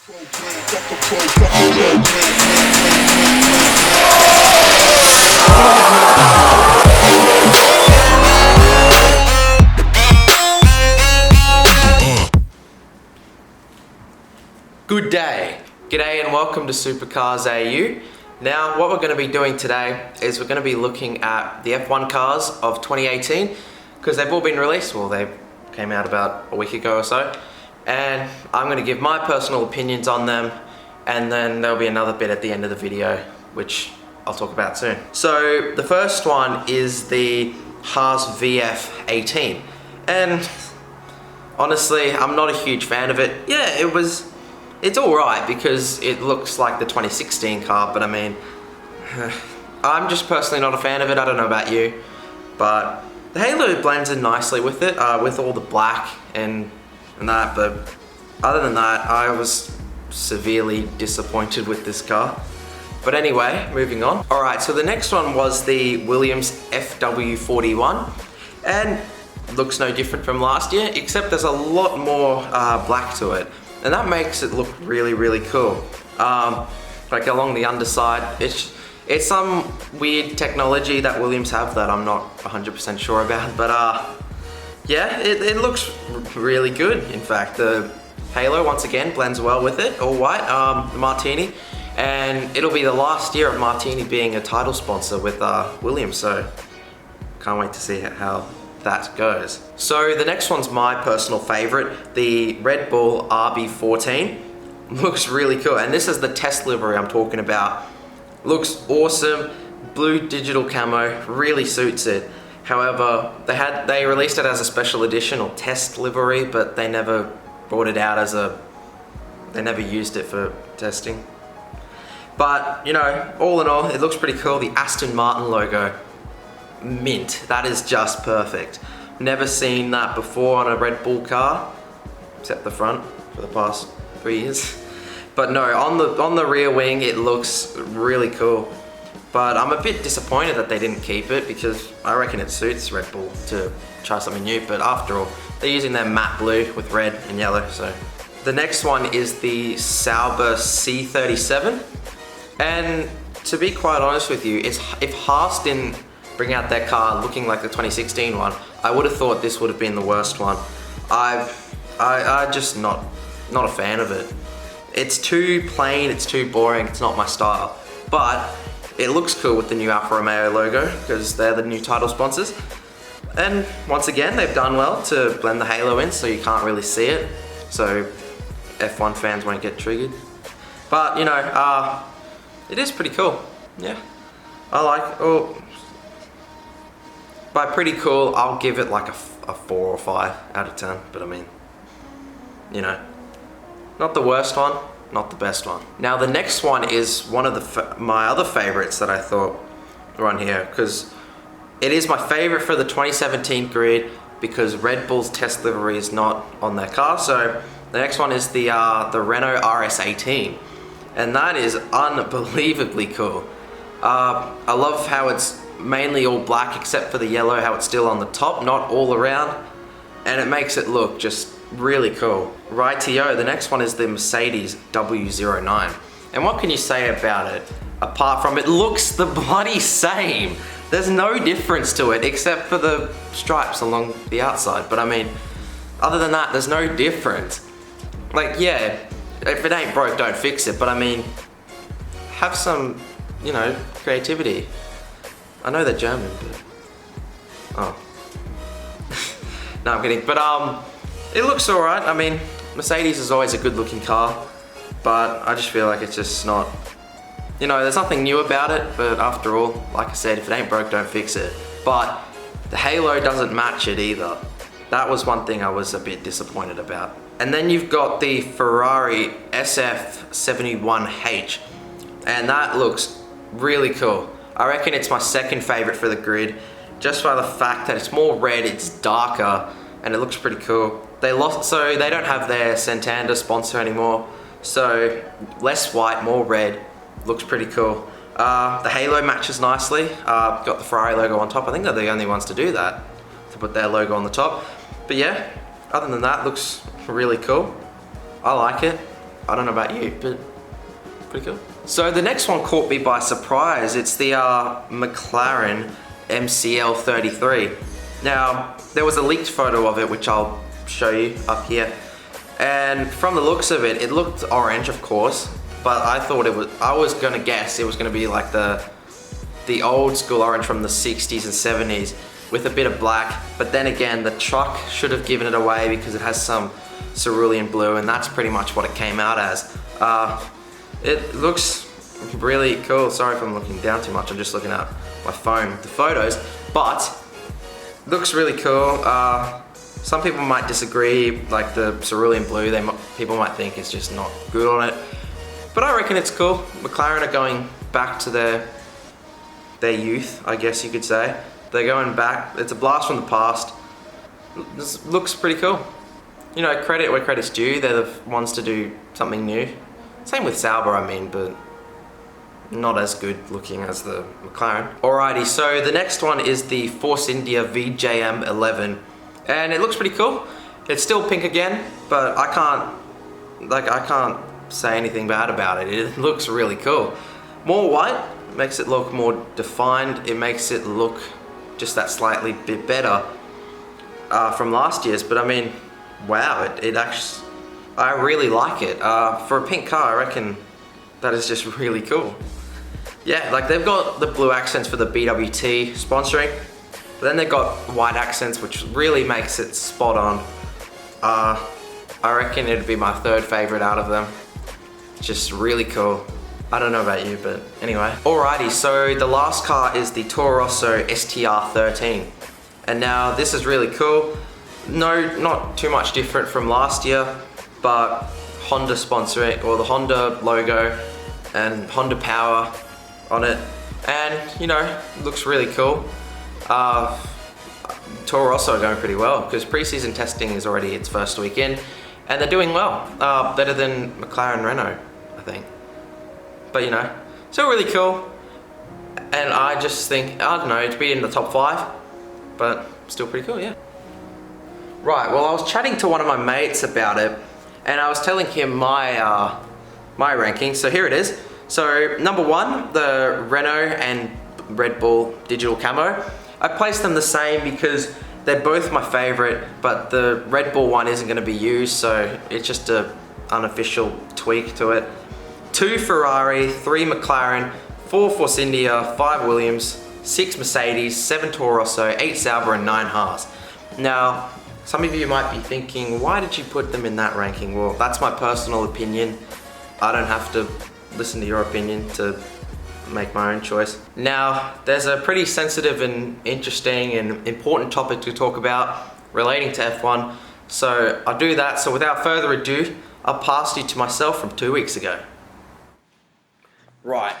Good day, g'day and welcome to SupercarsAU. Now what we're going to be doing today is we're going to be looking at the F1 cars of 2018 because they've all been released, well they came out about a week ago or so, and I'm going to give my personal opinions on them, and then there'll be another bit at the end of the video which I'll talk about soon. So the first one is the Haas VF18, and honestly I'm not a huge fan of it. Yeah, it's alright because it looks like the 2016 car, but I mean, I'm just personally not a fan of it. I don't know about you, but the halo blends in nicely with it, with all the black and that, but other than that, I was severely disappointed with this car. But anyway, moving on. Alright, so the next one was the Williams FW41, and looks no different from last year, except there's a lot more black to it. And that makes it look really, really cool. Like along the underside, it's some weird technology that Williams have that I'm not 100% sure about, but yeah, it looks really good. In fact, the halo once again blends well with it, all white, the Martini, and it'll be the last year of Martini being a title sponsor with Williams, so can't wait to see how that goes. So the next one's my personal favorite, the Red Bull RB14. Looks really cool, and this is the test livery I'm talking about. Looks awesome, blue digital camo, really suits it. However, they released it as a special edition or test livery, but they never brought it out as they never used it for testing. But you know, all in all, it looks pretty cool. The Aston Martin logo, mint. That is just perfect. Never seen that before on a Red Bull car, except the front for the past 3 years. But no, on the rear wing it looks really cool. But I'm a bit disappointed that they didn't keep it because I reckon it suits Red Bull to try something new. But after all, they're using their matte blue with red and yellow. So the next one is the Salva C37, and to be quite honest with you, if Haas didn't bring out their car looking like the 2016 one, I would have thought this would have been the worst one. I just not a fan of it. It's too plain, it's too boring, it's not my style. But it looks cool with the new Alfa Romeo logo because they're the new title sponsors. And once again, they've done well to blend the halo in so you can't really see it. So F1 fans won't get triggered. But you know, it is pretty cool. Yeah, I like. By pretty cool, I'll give it like a 4 or 5 out of 10, but I mean, you know, not the worst one, not the best one. Now the next one is one of my other favorites that I thought were on here, because it is my favorite for the 2017 grid because Red Bull's test livery is not on their car. So the next one is the Renault RS18, and that is unbelievably cool. I love how it's mainly all black except for the yellow, how it's still on the top, not all around, and it makes it look just really cool. Rightio, the next one is the Mercedes W09, and what can you say about it apart from it looks the bloody same? There's no difference to it except for the stripes along the outside, but I mean, other than that, there's no difference. Like, yeah, if it ain't broke, don't fix it, but I mean, have some, you know, creativity. I know they're German, but oh. No, I'm kidding. But it looks alright. I mean, Mercedes is always a good looking car, but I just feel like it's just not, you know, there's nothing new about it, but after all, like I said, if it ain't broke, don't fix it. But the halo doesn't match it either. That was one thing I was a bit disappointed about. And then you've got the Ferrari Sf 71H, and that looks really cool. I reckon it's my second favorite for the grid, just by the fact that it's more red, it's darker, and it looks pretty cool. So they don't have their Santander sponsor anymore, so less white, more red, looks pretty cool. The halo matches nicely, got the Ferrari logo on top. I think they're the only ones to do that, to put their logo on the top. But yeah, other than that, looks really cool. I like it. I don't know about you, but pretty cool. So the next one caught me by surprise. It's the Mclaren Mcl 33. Now, there was a leaked photo of it, which I'll show you up here. And from the looks of it, it looked orange, of course, but I thought I was gonna guess it was gonna be like the old school orange from the 60s and 70s with a bit of black. But then again, the truck should have given it away because it has some cerulean blue, and that's pretty much what it came out as. It looks really cool. Sorry if I'm looking down too much, I'm just looking at my phone, the photos, but looks really cool. Some people might disagree, like the cerulean blue, people might think it's just not good on it, but I reckon it's cool. McLaren are going back to their youth, I guess you could say. They're going back, it's a blast from the past. This looks pretty cool. You know, credit where credit's due, they're the ones to do something new. Same with Sauber, I mean, but not as good looking as the McLaren. Alrighty, so the next one is the Force India VJM 11, and it looks pretty cool. It's still pink again, but I can't say anything bad about it. It looks really cool. More white makes it look more defined. It makes it look just that slightly bit better from last year's, but I mean, wow, it actually, I really like it. For a pink car, I reckon that is just really cool. Yeah, like they've got the blue accents for the BWT sponsoring, but then they've got white accents, which really makes it spot on. I reckon it'd be my third favorite out of them. Just really cool. I don't know about you, but anyway. Alrighty, so the last car is the Toro Rosso STR13. And now this is really cool. No, not too much different from last year, but Honda sponsoring, or the Honda logo and Honda power on it. And, you know, looks really cool. Toro Rosso are going pretty well because pre-season testing is already its first weekend, and they're doing well. Better than McLaren Renault, I think. But you know, still really cool. And I just think, I don't know, to be in the top 5, but still pretty cool, yeah. Right, well I was chatting to one of my mates about it, and I was telling him my my ranking, so here it is. So number 1, the Renault and Red Bull digital camo. I placed them the same because they're both my favorite, but the Red Bull one isn't gonna be used, so it's just a unofficial tweak to it. 2 Ferrari, 3 McLaren, 4 Force India, 5 Williams, 6 Mercedes, 7 Toro Rosso, 8 Sauber, and 9 Haas. Now, some of you might be thinking, why did you put them in that ranking? Well, that's my personal opinion. I don't have to listen to your opinion to make my own choice. Now, there's a pretty sensitive and interesting and important topic to talk about relating to F1, so I'll do that. So without further ado, I'll pass you to myself from 2 weeks ago. Right.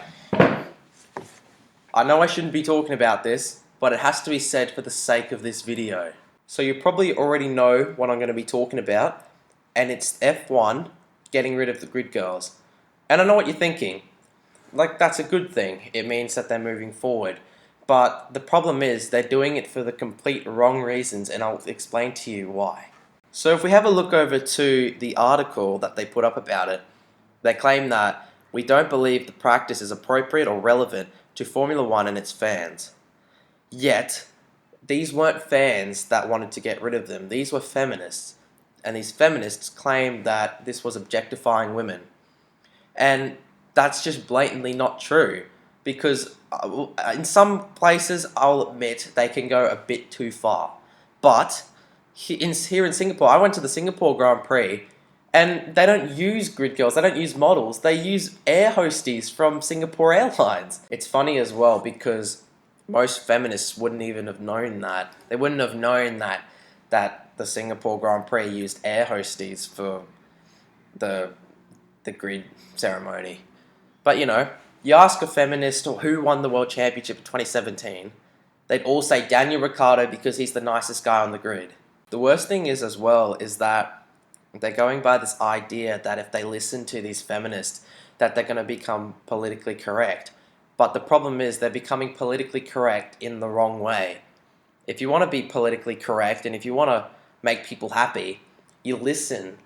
I know I shouldn't be talking about this, but it has to be said for the sake of this video. So you probably already know what I'm going to be talking about, and it's F1 getting rid of the grid girls. And I know what you're thinking. Like, that's a good thing. It means that they're moving forward. But the problem is they're doing it for the complete wrong reasons, and I'll explain to you why. So if we have a look over to the article that they put up about it, they claim that we don't believe the practice is appropriate or relevant to Formula One and its fans. Yet, these weren't fans that wanted to get rid of them. These were feminists. And these feminists claimed that this was objectifying women. And that's just blatantly not true. Because in some places, I'll admit, they can go a bit too far. But here in Singapore, I went to the Singapore Grand Prix, and they don't use grid girls, they don't use models, they use air hosties from Singapore Airlines. It's funny as well because most feminists wouldn't even have known that. They wouldn't have known that the Singapore Grand Prix used air hosties for the grid ceremony. But you know, you ask a feminist who won the World Championship in 2017, they'd all say Daniel Ricciardo because he's the nicest guy on the grid. The worst thing is as well is that they're going by this idea that if they listen to these feminists, that they're going to become politically correct. But the problem is they're becoming politically correct in the wrong way. If you want to be politically correct and if you want to make people happy, you listen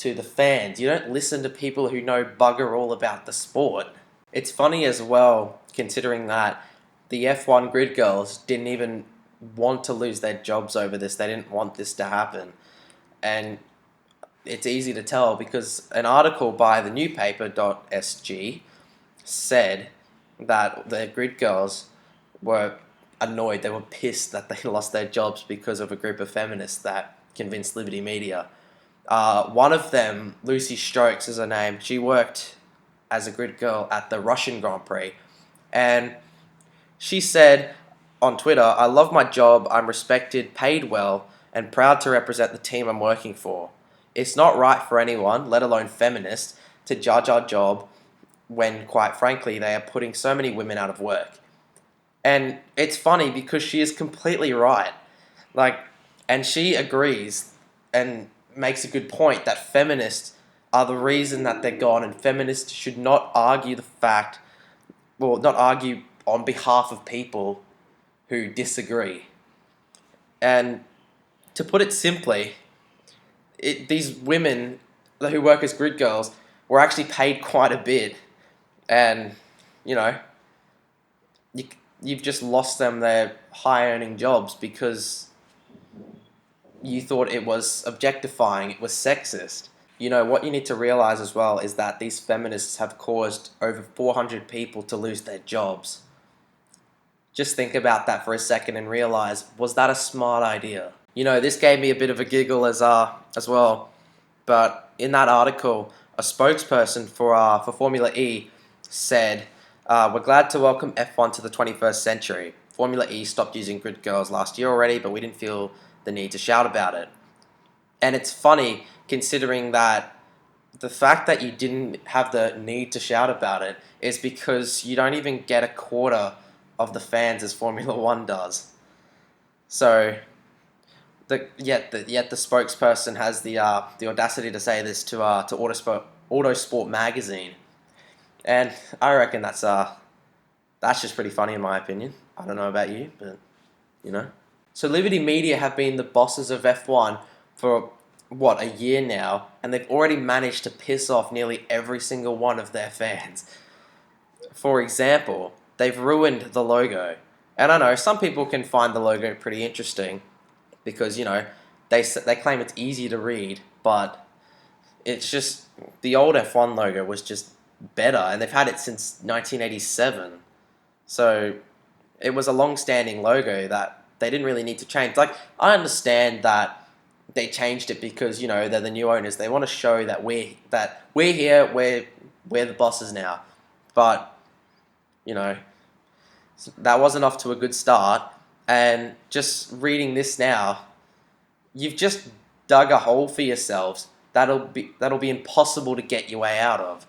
to the fans. You don't listen to people who know bugger all about the sport. It's funny as well, considering that the F1 grid girls didn't even want to lose their jobs over this. They didn't want this to happen. And it's easy to tell because an article by the newspaper.sg said that the grid girls were annoyed. They were pissed that they lost their jobs because of a group of feminists that convinced Liberty Media. One of them, Lucy Strokes is her name, she worked as a grid girl at the Russian Grand Prix. And she said on Twitter, "I love my job, I'm respected, paid well, and proud to represent the team I'm working for. It's not right for anyone, let alone feminists, to judge our job when, quite frankly, they are putting so many women out of work." And it's funny because she is completely right. And she agrees and makes a good point that feminists are the reason that they're gone, and feminists should not argue not argue on behalf of people who disagree. And to put it simply, these women who work as grid girls were actually paid quite a bit, and you've just lost them their high-earning jobs because you thought it was objectifying, it was sexist. What you need to realize as well is that these feminists have caused over 400 people to lose their jobs. Just think about that for a second and realize, was that a smart idea? This gave me a bit of a giggle as well. But in that article, a spokesperson for Formula E said, "We're glad to welcome F1 to the 21st century. Formula E stopped using grid girls last year already, but we didn't feel the need to shout about it." And it's funny, considering that the fact that you didn't have the need to shout about it is because you don't even get a quarter of the fans as Formula One does. So, yet the spokesperson has the audacity to say this to Autosport magazine, and I reckon that's just pretty funny in my opinion. I don't know about you, but So Liberty Media have been the bosses of F1 for a year now, and they've already managed to piss off nearly every single one of their fans. For example, they've ruined the logo. And I know some people can find the logo pretty interesting because, they claim it's easy to read, but it's just, the old F1 logo was just better, and they've had it since 1987. So it was a long-standing logo that they didn't really need to change. I understand that they changed it because, they're the new owners. They want to show that we're here, we're the bosses now. But, that wasn't off to a good start. And just reading this now, you've just dug a hole for yourselves that'll be impossible to get your way out of.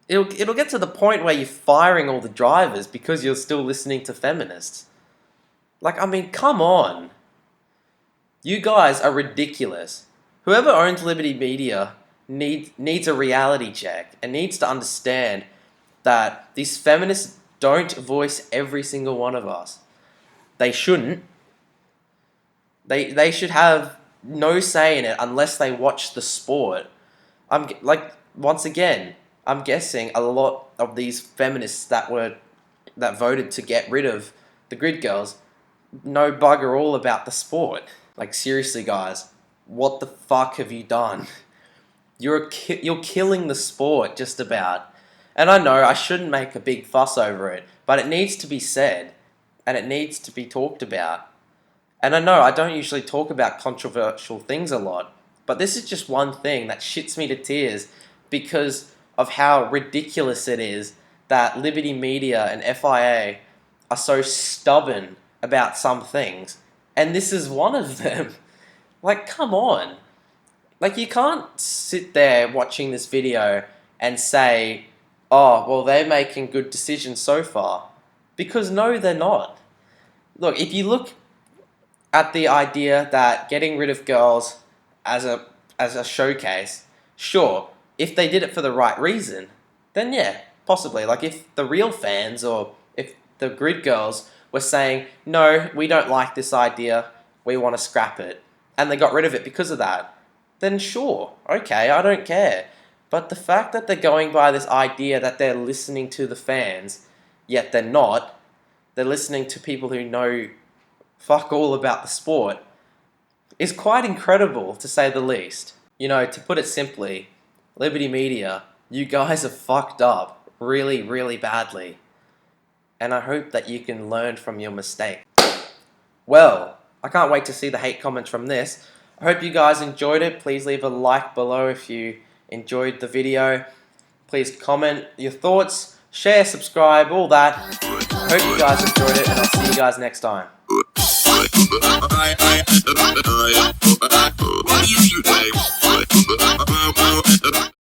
It'll get to the point where you're firing all the drivers because you're still listening to feminists. Come on. You guys are ridiculous. Whoever owns Liberty Media needs a reality check and needs to understand that these feminists don't voice every single one of us. They shouldn't. They should have no say in it unless they watch the sport. Once again, I'm guessing a lot of these feminists that voted to get rid of the grid girls know bugger all about the sport. Seriously, guys, what the fuck have you done? You're killing the sport, just about. And I know I shouldn't make a big fuss over it, but it needs to be said, and it needs to be talked about. And I know I don't usually talk about controversial things a lot, but this is just one thing that shits me to tears because of how ridiculous it is that Liberty Media and FIA are so stubborn about some things, and this is one of them. Come on. You can't sit there watching this video and say, "Oh, well, they're making good decisions so far." Because no, they're not. Look, if you look at the idea that getting rid of girls as a showcase, sure, if they did it for the right reason, then yeah, possibly. If the real fans or if the grid girls were saying, "No, we don't like this idea, we want to scrap it," and they got rid of it because of that, then sure, okay, I don't care. But the fact that they're going by this idea that they're listening to the fans, yet they're not, they're listening to people who know fuck all about the sport, is quite incredible, to say the least. You know, to put it simply, Liberty Media, you guys have fucked up really, really badly. And I hope that you can learn from your mistake. Well, I can't wait to see the hate comments from this. I hope you guys enjoyed it. Please leave a like below if you enjoyed the video. Please comment your thoughts, share, subscribe, all that. I hope you guys enjoyed it, and I'll see you guys next time. What do you think?